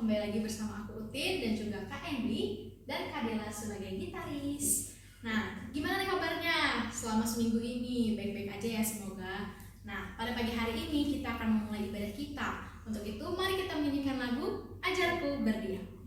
kembali lagi bersama aku Utin dan juga Kak Endi dan Kak Dela sebagai gitaris. Nah, gimana nih kabarnya selama seminggu ini? Baik-baik aja ya semoga. Nah, pada pagi hari ini kita akan memulai ibadah kita. Untuk itu, mari kita menyanyikan lagu Ajarku Berdiam.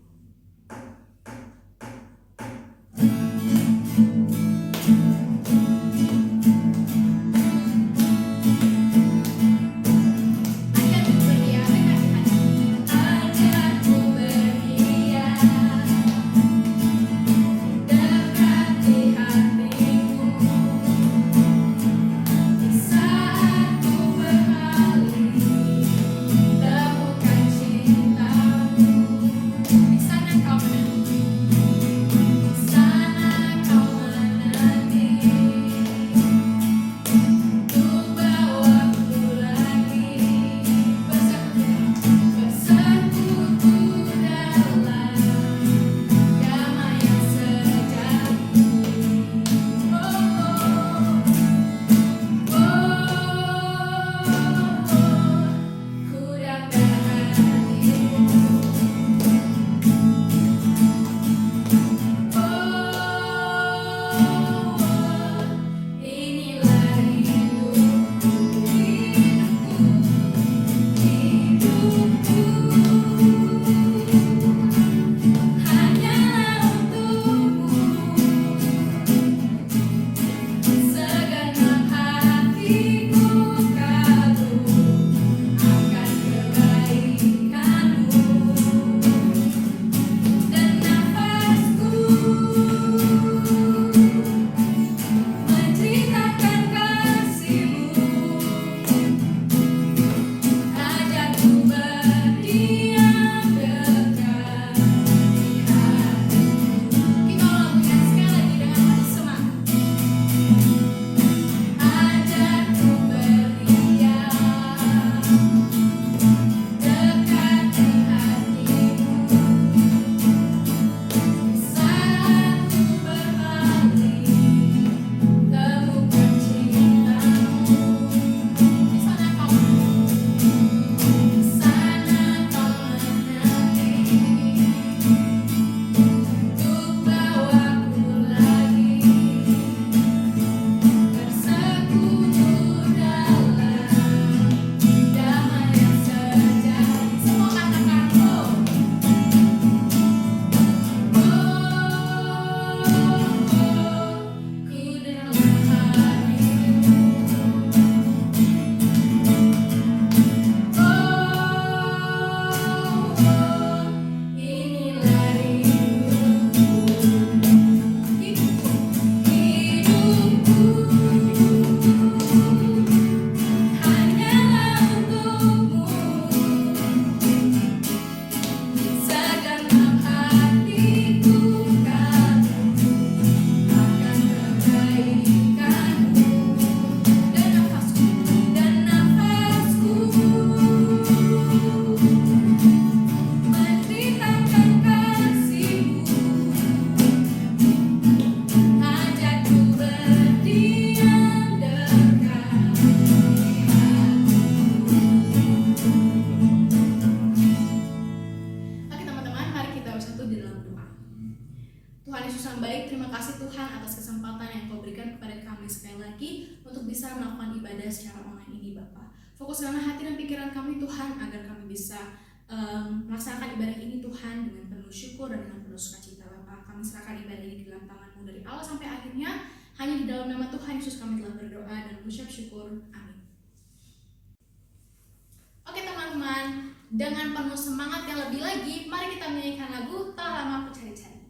Tuhan Yesus yang baik, terima kasih Tuhan atas kesempatan yang Kau berikan kepada kami sekali lagi untuk bisa melakukan ibadah secara online ini Bapa. Fokuskanlah hati dan pikiran kami Tuhan agar kami bisa melaksanakan ibadah ini Tuhan dengan penuh syukur dan dengan penuh sukacita Bapa. Kami serahkan ibadah ini di dalam tangan-Mu dari awal sampai akhirnya. Hanya di dalam nama Tuhan Yesus kami telah berdoa dan mengucap syukur. Amin. Oke teman-teman, dengan penuh semangat yang lebih lagi, mari kita menyanyikan lagu Tak Lama Aku Cari-Cari.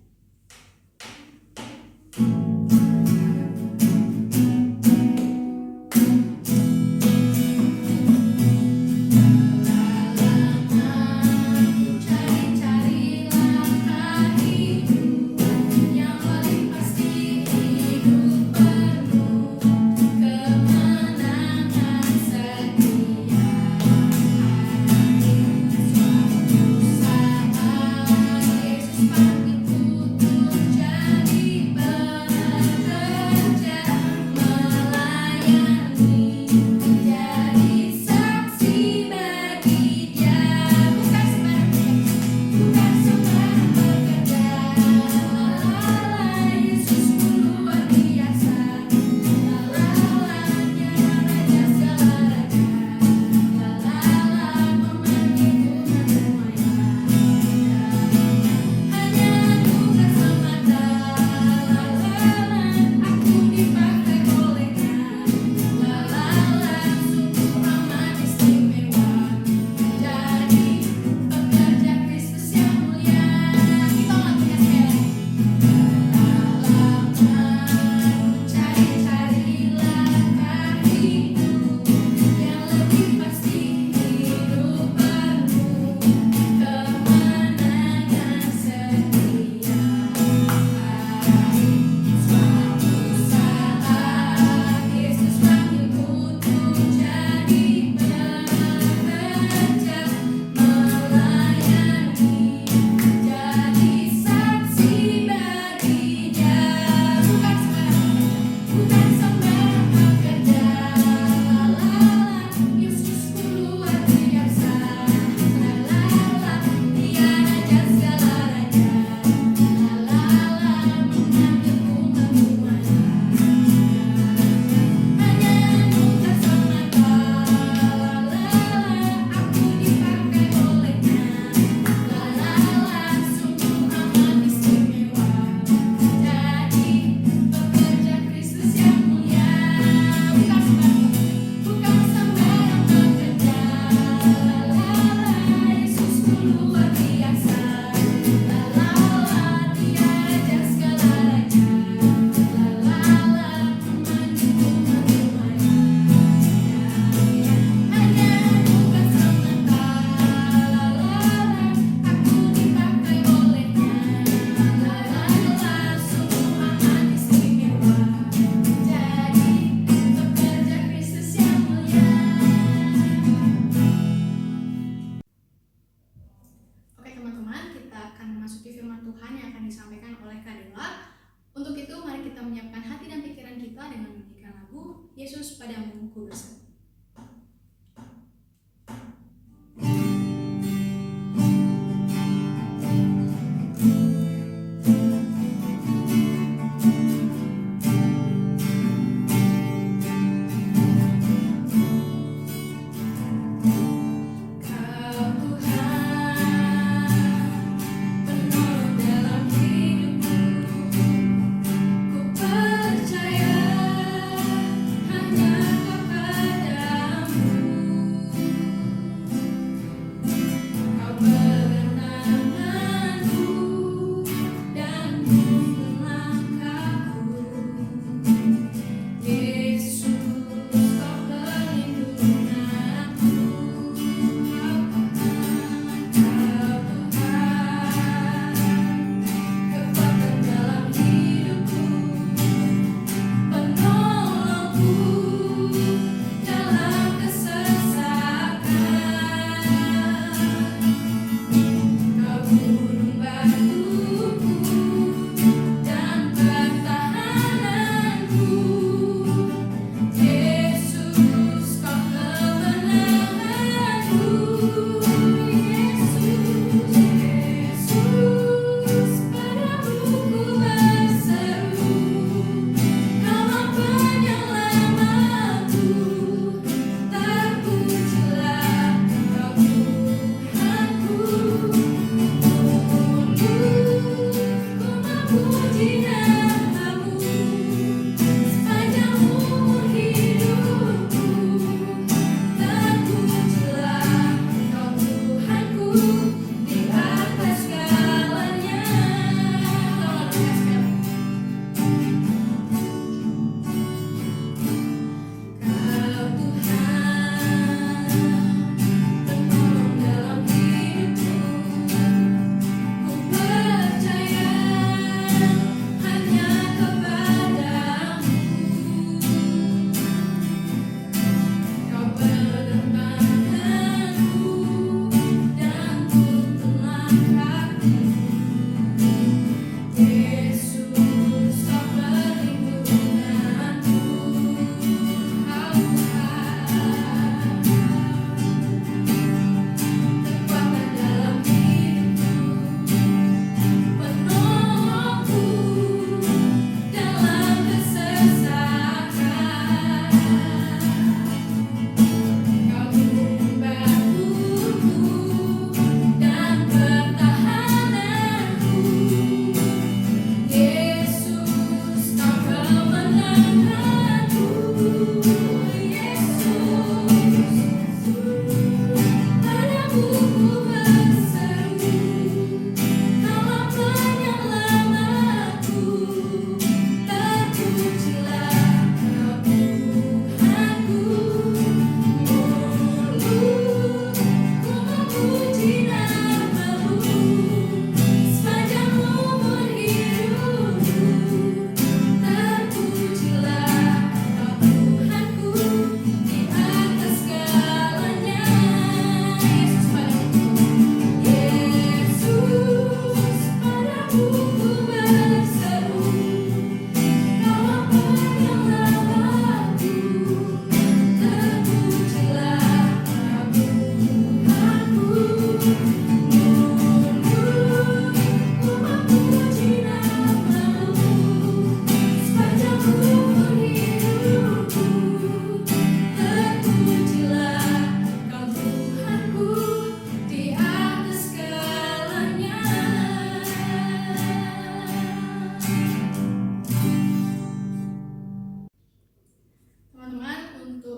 Yesus pamit Yesus, padamu ku berseru.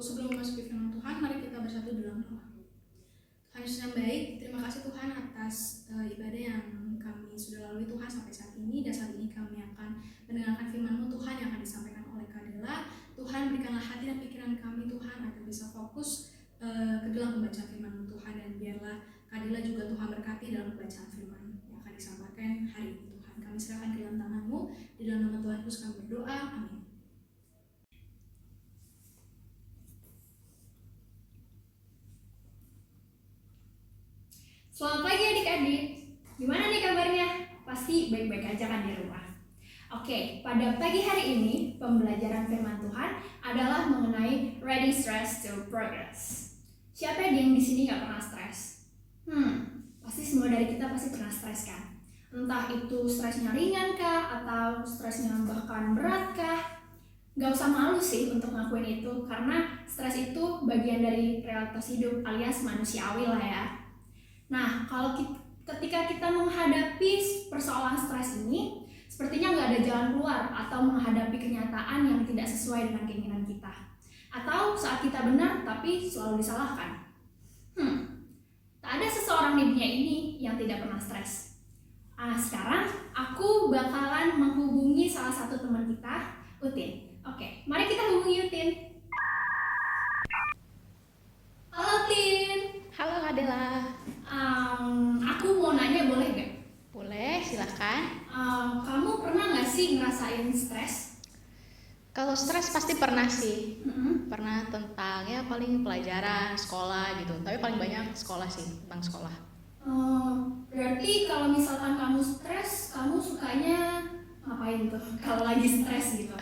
Sebelum memasuki firman Tuhan, mari kita bersatu dalam doa. Tuhan Yesus yang baik, terima kasih Tuhan atas ibadah yang kami sudah lalui Tuhan sampai saat ini. Dan saat ini kami akan mendengarkan firman-Mu Tuhan yang akan disampaikan oleh Kak Dela. Tuhan, berikanlah hati dan pikiran kami Tuhan agar bisa fokus ke dalam pembacaan firman-Mu Tuhan. Dan biarlah Kak Dela juga Tuhan berkati dalam pembacaan firman yang akan disampaikan hari ini Tuhan. Kami serahkan ke dalam tangan-Mu, di dalam nama Tuhan Yesus kami berdoa, amin. Selamat pagi adik-adik, gimana nih kabarnya? Pasti baik-baik aja kan di rumah? Oke, pada pagi hari ini pembelajaran firman Tuhan adalah mengenai ready stress to progress. Siapa yang di sini nggak pernah stres? Pasti semua dari kita pasti pernah stres kan? Entah itu stresnya ringan kah atau stresnya bahkan berat kah? Gak usah malu sih untuk ngakuin itu, karena stres itu bagian dari realitas hidup alias manusiawi lah ya. Nah, ketika kita menghadapi persoalan stres ini, sepertinya nggak ada jalan keluar atau menghadapi kenyataan yang tidak sesuai dengan keinginan kita. Atau saat kita benar tapi selalu disalahkan. Tak ada seseorang di dunia ini yang tidak pernah stres. Sekarang aku bakalan menghubungi salah satu teman kita, Utin. Oke, mari kita hubungi Utin. Halo Tin. Halo Adela. Aku mau nanya boleh gak? Boleh, silahkan. Kamu pernah nggak sih ngerasain stres? Kalau stres pasti pernah sih. Pernah tentang ya paling pelajaran, sekolah gitu. Tapi paling banyak sekolah sih, tentang sekolah. Berarti kalau misalkan kamu stres, kamu sukanya ngapain tuh? Kalau lagi stres gitu,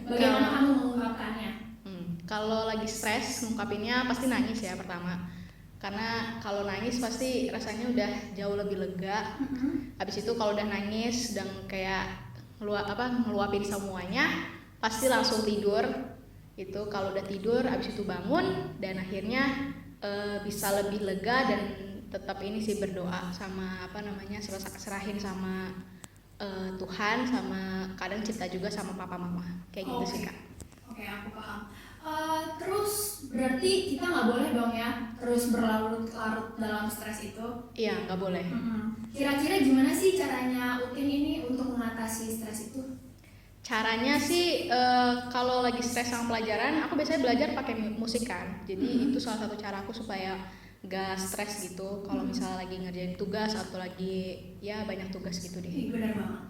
bagaimana kamu mengungkapkannya? Kalau lagi stres, ngungkapinnya pasti nangis ya pertama. Karena kalau nangis pasti rasanya udah jauh lebih lega. Habis itu kalau udah nangis, sedang kayak ngeluapin semuanya, pasti langsung tidur. Itu kalau udah tidur, habis itu bangun dan akhirnya bisa lebih lega dan tetap ini sih berdoa sama serahin sama Tuhan, sama kadang cerita juga sama papa mama kayak gitu sih Kak. Oke, aku paham. Terus berarti kita nggak boleh dong ya terus berlarut-larut dalam stres itu? Iya, nggak boleh. Kira-kira gimana sih caranya Utin ini untuk mengatasi stres itu? Caranya sih kalau lagi stres sama pelajaran, aku biasanya belajar pakai musik kan. Jadi itu salah satu cara aku supaya nggak stres gitu. Kalau misalnya lagi ngerjain tugas atau lagi ya banyak tugas gitu deh. Benar banget.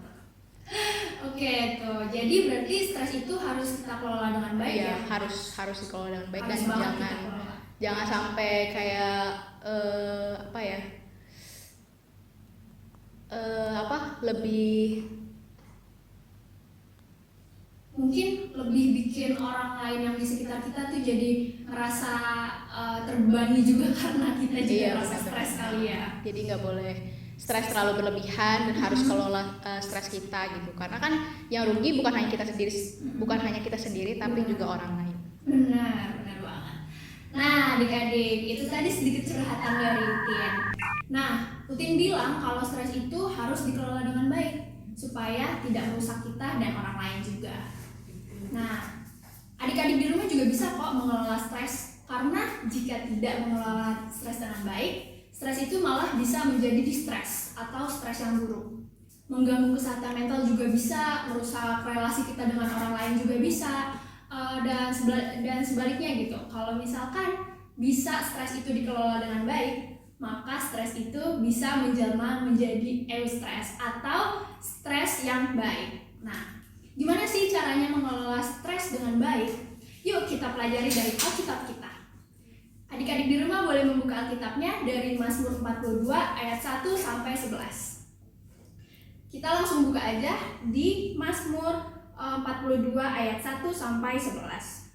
Oke, tuh. Jadi berarti stres itu harus kita kelola dengan baik ya? Harus dikelola dengan baik Harus dan jangan sampai kayak lebih mungkin lebih bikin orang lain yang di sekitar kita tuh jadi ngerasa terbebani juga karena kita juga merasa stres kali ya. Jadi nggak boleh stres terlalu berlebihan dan harus kelola stres kita gitu, karena kan yang rugi bukan hanya kita sendiri tapi juga orang lain. Benar banget. Nah adik-adik, itu tadi sedikit curhatan dari Utin. Nah Utin bilang kalau stres itu harus dikelola dengan baik supaya tidak merusak kita dan orang lain juga. Nah adik-adik di rumah juga bisa kok mengelola stres, karena jika tidak mengelola stres dengan baik, stres itu malah bisa menjadi distres atau stres yang buruk. Mengganggu kesehatan mental juga bisa, merusak relasi kita dengan orang lain juga bisa, dan sebaliknya gitu. Kalau misalkan bisa stres itu dikelola dengan baik, maka stres itu bisa menjelma menjadi eustress atau stres yang baik. Nah, gimana sih caranya mengelola stres dengan baik? Yuk kita pelajari dari Alkitab kita. Adik-adik di rumah boleh membuka Alkitabnya dari Mazmur 42 ayat 1 sampai 11. Kita langsung buka aja di Mazmur 42 ayat 1 sampai 11.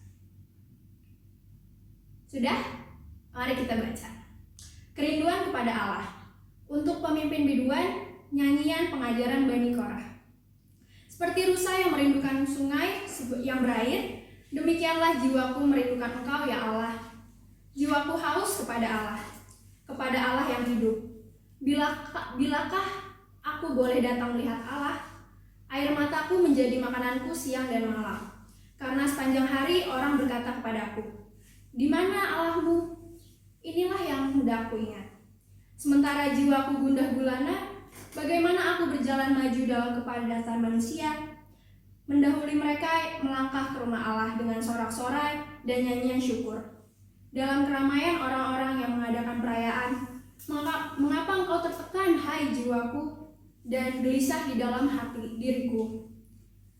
Sudah? Mari kita baca. Kerinduan kepada Allah. Untuk pemimpin biduan, nyanyian pengajaran Bani Korah. Seperti rusa yang merindukan sungai yang berair, demikianlah jiwaku merindukan Engkau ya Allah. Jiwaku haus kepada Allah yang hidup. Bilakah aku boleh datang melihat Allah? Air mataku menjadi makananku siang dan malam. Karena sepanjang hari orang berkata kepadaku, di mana Allahmu? Inilah yang hendak aku ingat. Sementara jiwaku gundah gulana, bagaimana aku berjalan maju dalam kepadatan manusia? Mendahului mereka melangkah ke rumah Allah dengan sorak-sorai dan nyanyian syukur. Dalam keramaian orang-orang yang mengadakan perayaan, mengapa engkau tertekan, hai jiwaku, dan gelisah di dalam hati diriku?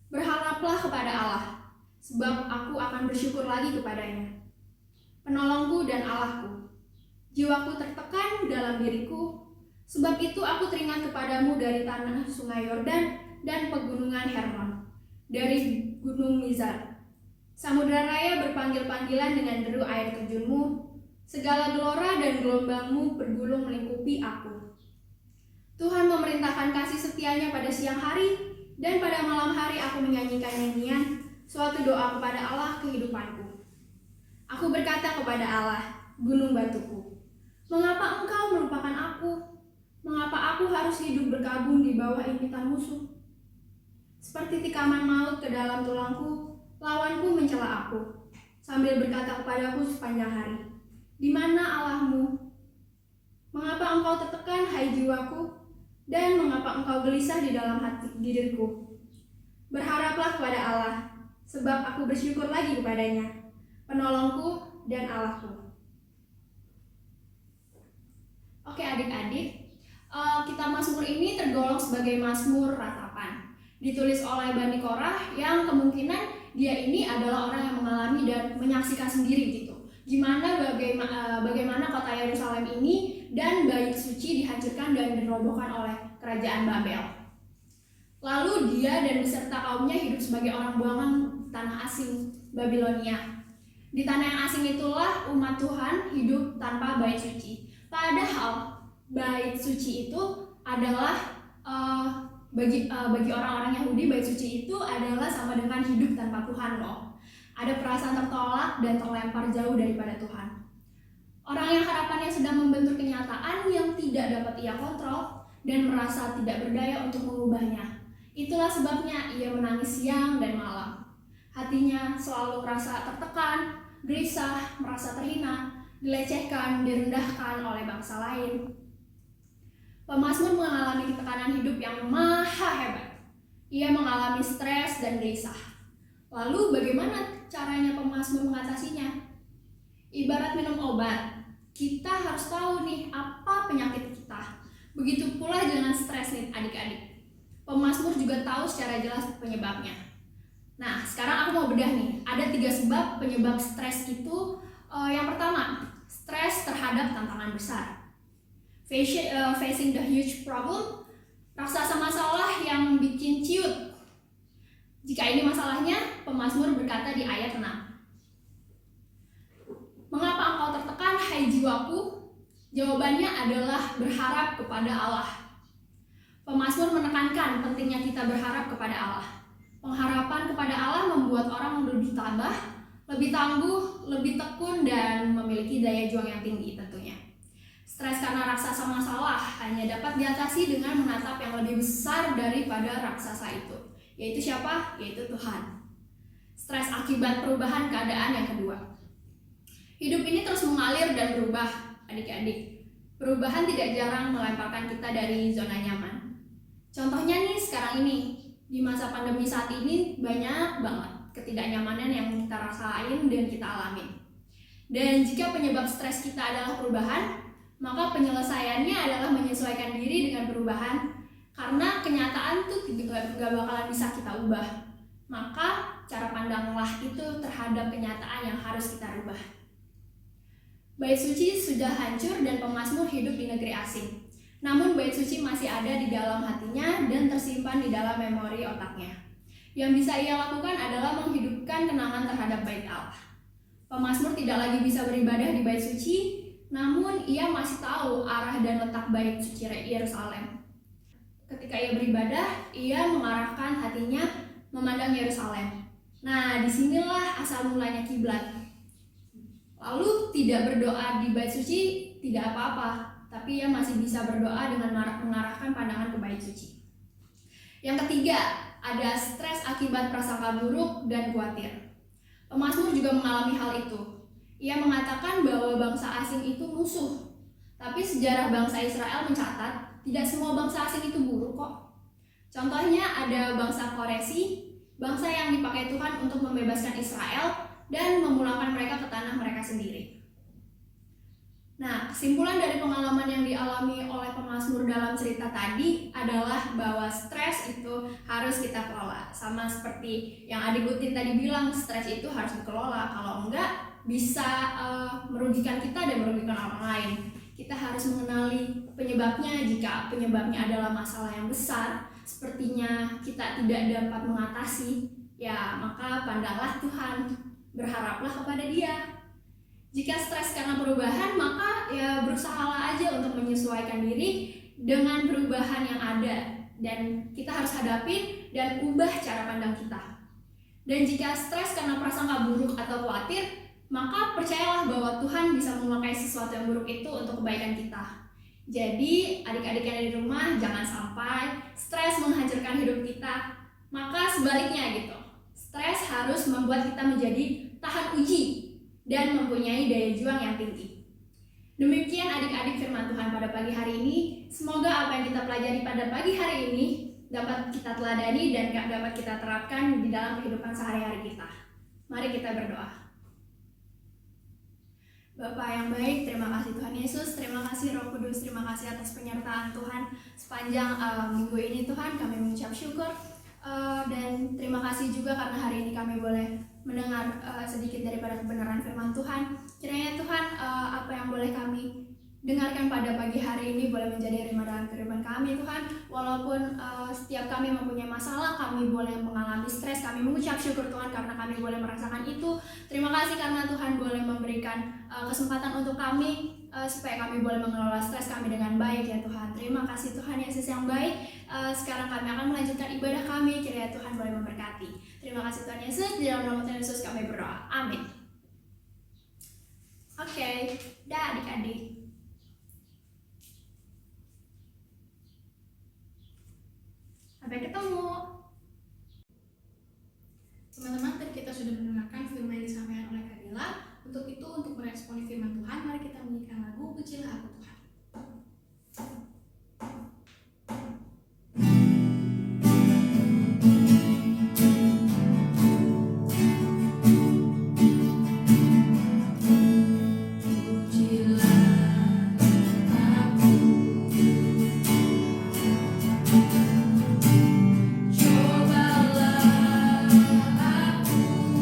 Berharaplah kepada Allah, sebab aku akan bersyukur lagi kepadanya, penolongku dan Allahku. Jiwaku tertekan dalam diriku, sebab itu aku teringat kepadamu dari tanah sungai Yordan dan pegunungan Hermon. dari Gunung Mizar. Samudra raya berpanggil-panggilan dengan deru air terjunmu, segala gelora dan gelombangmu bergulung melingkupi aku. Tuhan memerintahkan kasih setianya pada siang hari, dan pada malam hari aku menyanyikan nyanyian, suatu doa kepada Allah kehidupanku. Aku berkata kepada Allah, gunung batuku, mengapa engkau melupakan aku? Mengapa aku harus hidup berkabung di bawah impitan musuh? Seperti tikaman maut ke dalam tulangku, lawanku mencela aku, sambil berkata kepadaku sepanjang hari, di mana Allahmu? Mengapa engkau tertekan, hai jiwaku? Dan mengapa engkau gelisah di dalam hati diriku? Berharaplah kepada Allah, sebab aku bersyukur lagi kepadanya, penolongku dan Allahku. Oke adik-adik, kitab Mazmur ini tergolong sebagai Mazmur ratapan. Ditulis oleh Bani Korah yang kemungkinan dia ini adalah orang yang mengalami dan menyaksikan sendiri gitu. Bagaimana kota Yerusalem ini dan bait suci dihancurkan dan dirobohkan oleh kerajaan Babel. Lalu dia dan beserta kaumnya hidup sebagai orang buangan tanah asing Babilonia. Di tanah yang asing itulah umat Tuhan hidup tanpa bait suci. Padahal bait suci itu adalah bagi orang-orang Yahudi, bait suci itu adalah sama dengan hidup tanpa Tuhan loh. Ada perasaan tertolak dan terlempar jauh daripada Tuhan. Orang yang harapannya sedang membentur kenyataan yang tidak dapat ia kontrol dan merasa tidak berdaya untuk mengubahnya. Itulah sebabnya ia menangis siang dan malam. Hatinya selalu merasa tertekan, gelisah, merasa terhina, dilecehkan, direndahkan oleh bangsa lain. Pemazmur mengalami tekanan hidup yang maha hebat. Ia mengalami stres dan gelisah. Lalu bagaimana caranya pemazmur mengatasinya? Ibarat minum obat, kita harus tahu nih apa penyakit kita. Begitu pula dengan stres nih adik-adik. Pemazmur juga tahu secara jelas penyebabnya. Nah, sekarang aku mau bedah nih. Ada 3 sebab penyebab stres itu. Yang pertama, stres terhadap tantangan besar. Facing the huge problem, raksasa masalah yang bikin ciut. Jika ini masalahnya, pemazmur berkata di ayat 6. Mengapa engkau tertekan, hai jiwaku? Jawabannya adalah berharap kepada Allah. Pemazmur menekankan pentingnya kita berharap kepada Allah. Pengharapan kepada Allah membuat orang lebih tabah, lebih tangguh, lebih tekun, dan memiliki daya juang yang tinggi tentunya. Stres karena raksasa masalah hanya dapat diatasi dengan menatap yang lebih besar daripada raksasa itu. Yaitu siapa? Yaitu Tuhan. Stres akibat perubahan keadaan yang kedua. Hidup ini terus mengalir dan berubah, adik-adik. Perubahan tidak jarang melemparkan kita dari zona nyaman. Contohnya nih sekarang ini, di masa pandemi saat ini banyak banget ketidaknyamanan yang kita rasain dan kita alami. Dan jika penyebab stres kita adalah perubahan, maka penyelesaiannya adalah menyesuaikan diri dengan perubahan, karena kenyataan tuh gak bakalan bisa kita ubah. Maka cara pandanglah itu terhadap kenyataan yang harus kita rubah. Bait suci sudah hancur dan pemazmur hidup di negeri asing. Namun bait suci masih ada di dalam hatinya dan tersimpan di dalam memori otaknya. Yang bisa ia lakukan adalah menghidupkan kenangan terhadap bait Allah. Pemazmur tidak lagi bisa beribadah di bait suci, namun ia masih tahu arah dan letak bait suci Yerusalem. Ketika ia beribadah, ia mengarahkan hatinya memandang Yerusalem. Nah, disinilah asal mulanya kiblat. Lalu tidak berdoa di bait suci tidak apa-apa, tapi ia masih bisa berdoa dengan mengarahkan pandangan ke bait suci. Yang ketiga, ada stres akibat prasangka buruk dan khawatir. Pemazmur juga mengalami hal itu. Ia mengatakan bahwa bangsa asing itu musuh. Tapi sejarah bangsa Israel mencatat, tidak semua bangsa asing itu buruk kok. Contohnya ada bangsa Koresi, bangsa yang dipakai Tuhan untuk membebaskan Israel dan memulangkan mereka ke tanah mereka sendiri. Nah, kesimpulan dari pengalaman yang dialami oleh pemazmur dalam cerita tadi adalah bahwa stres itu harus kita kelola. Sama seperti yang Adik Gutin tadi bilang, stres itu harus dikelola. Kalau enggak, bisa merugikan kita dan merugikan orang lain. Kita harus mengenali penyebabnya. Jika penyebabnya adalah masalah yang besar, sepertinya kita tidak dapat mengatasi, ya maka pandanglah Tuhan, berharaplah kepada Dia. Jika stres karena perubahan, maka ya berusahalah aja untuk menyesuaikan diri dengan perubahan yang ada, dan kita harus hadapin dan ubah cara pandang kita. Dan jika stres karena prasangka buruk atau khawatir, maka percayalah bahwa Tuhan bisa memakai sesuatu yang buruk itu untuk kebaikan kita. Jadi adik-adik yang ada di rumah, jangan sampai stres menghancurkan hidup kita. Maka sebaliknya gitu, stres harus membuat kita menjadi tahan uji dan mempunyai daya juang yang tinggi. Demikian adik-adik firman Tuhan pada pagi hari ini. Semoga apa yang kita pelajari pada pagi hari ini dapat kita teladani dan dapat kita terapkan di dalam kehidupan sehari-hari kita. Mari kita berdoa. Bapa yang baik, terima kasih Tuhan Yesus, terima kasih Roh Kudus, terima kasih atas penyertaan Tuhan sepanjang minggu ini Tuhan. Kami mengucap syukur dan terima kasih juga karena hari ini kami boleh mendengar sedikit daripada kebenaran firman Tuhan. Kiranya Tuhan apa yang boleh kami dengarkan pada pagi hari ini boleh menjadi rema dalam kehidupan kami Tuhan. Walaupun setiap kami mempunyai masalah, kami boleh mengalami stres, kami mengucap syukur Tuhan karena kami boleh merasakan itu. Terima kasih karena Tuhan boleh memberikan kesempatan untuk kami supaya kami boleh mengelola stres kami dengan baik ya Tuhan. Terima kasih Tuhan Yesus yang baik. Sekarang kami akan melanjutkan ibadah kami. Kiranya Tuhan boleh memberkati. Terima kasih Tuhan Yesus. Di dalam nama Tuhan Yesus kami berdoa. Amin. Oke, dah adik-adik. Sampai ketemu. Teman-teman, tadi kita sudah mendengarkan firman yang disampaikan oleh Kak Dela. Untuk itu, untuk meresponi firman Tuhan, mari kita menyanyikan lagu Pujilah Aku Tuhan. Cobalah aku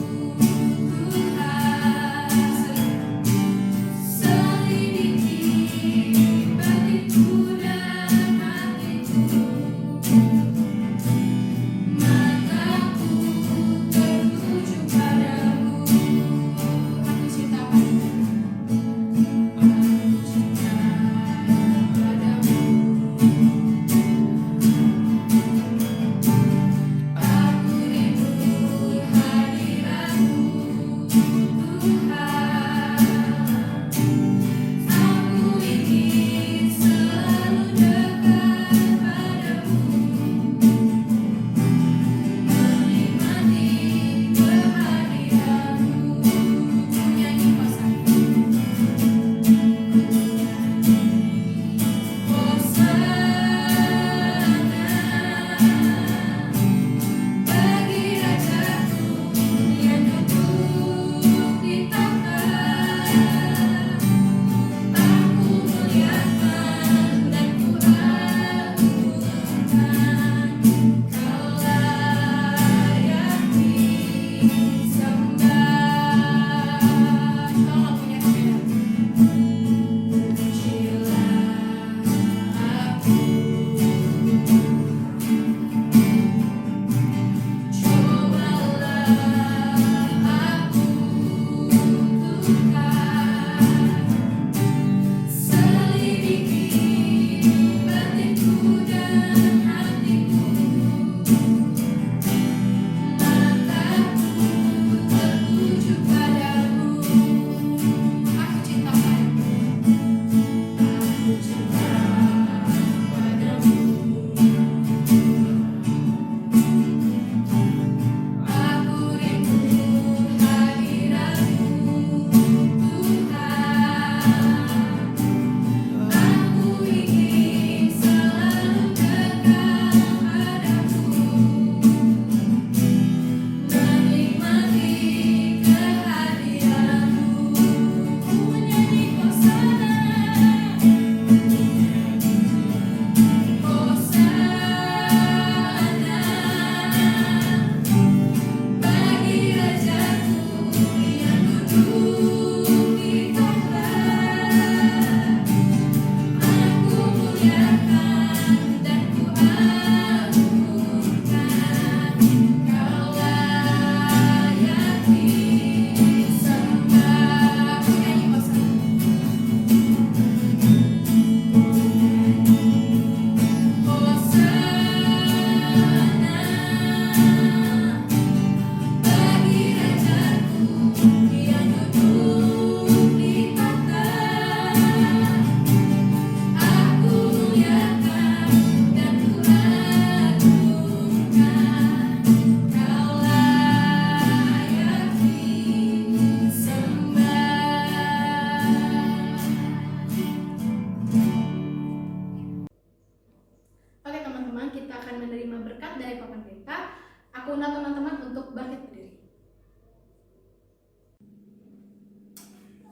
Aku undang teman-teman untuk bangkit berdiri.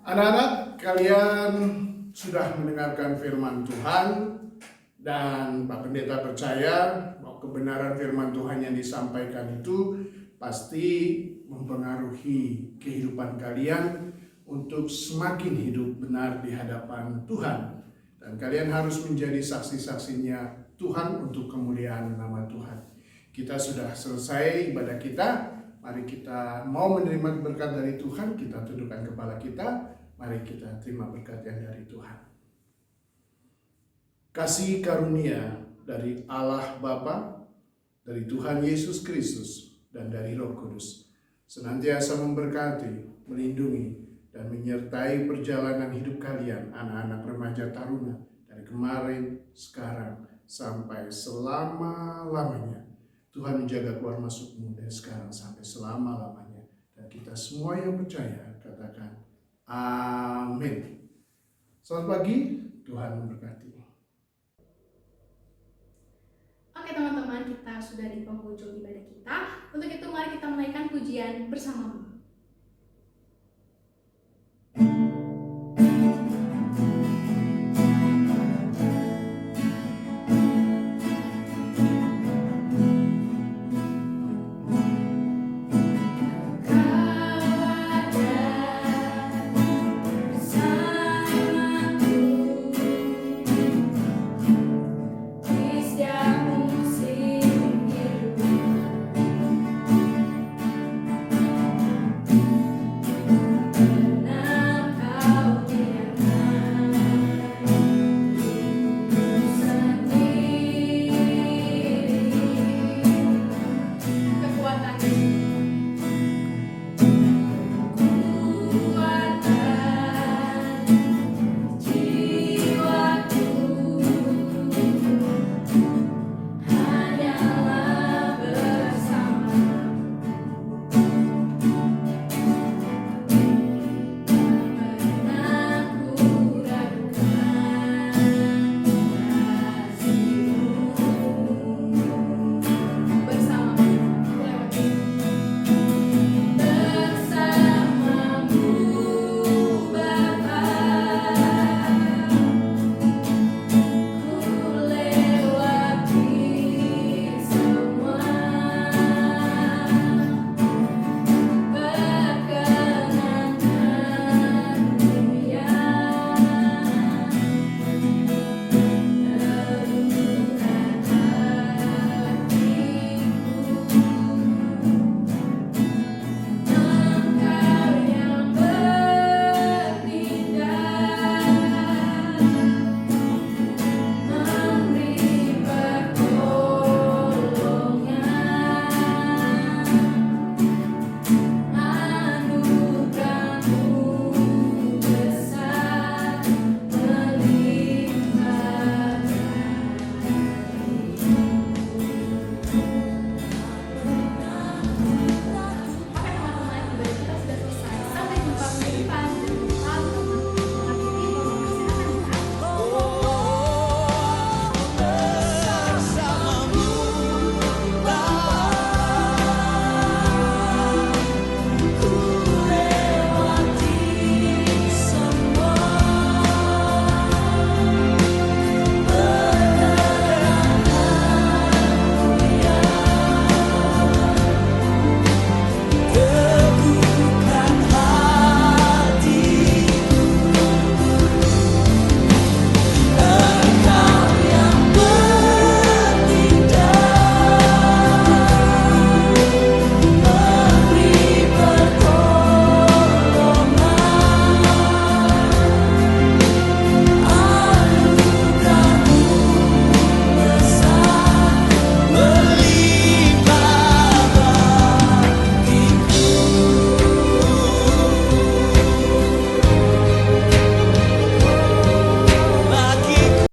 Anak-anak, kalian sudah mendengarkan firman Tuhan dan Pak Pendeta percaya bahwa kebenaran firman Tuhan yang disampaikan itu pasti mempengaruhi kehidupan kalian untuk semakin hidup benar di hadapan Tuhan. Dan kalian harus menjadi saksi-saksinya Tuhan untuk kemuliaan nama Tuhan. Kita sudah selesai ibadah kita. Mari kita mau menerima berkat dari Tuhan, kita tundukkan kepala kita. Mari kita terima berkat yang dari Tuhan. Kasih karunia dari Allah Bapa, dari Tuhan Yesus Kristus, dan dari Roh Kudus senantiasa memberkati, melindungi, dan menyertai perjalanan hidup kalian, anak-anak remaja taruna, dari kemarin, sekarang, sampai selama-lamanya. Tuhan menjaga keluar masukmu dari sekarang sampai selama-lamanya. Dan kita semua yang percaya katakan amin. Selamat pagi, Tuhan memberkati. Oke teman-teman, kita sudah di penghujung ibadah kita. Untuk itu mari kita menaikkan pujian bersama.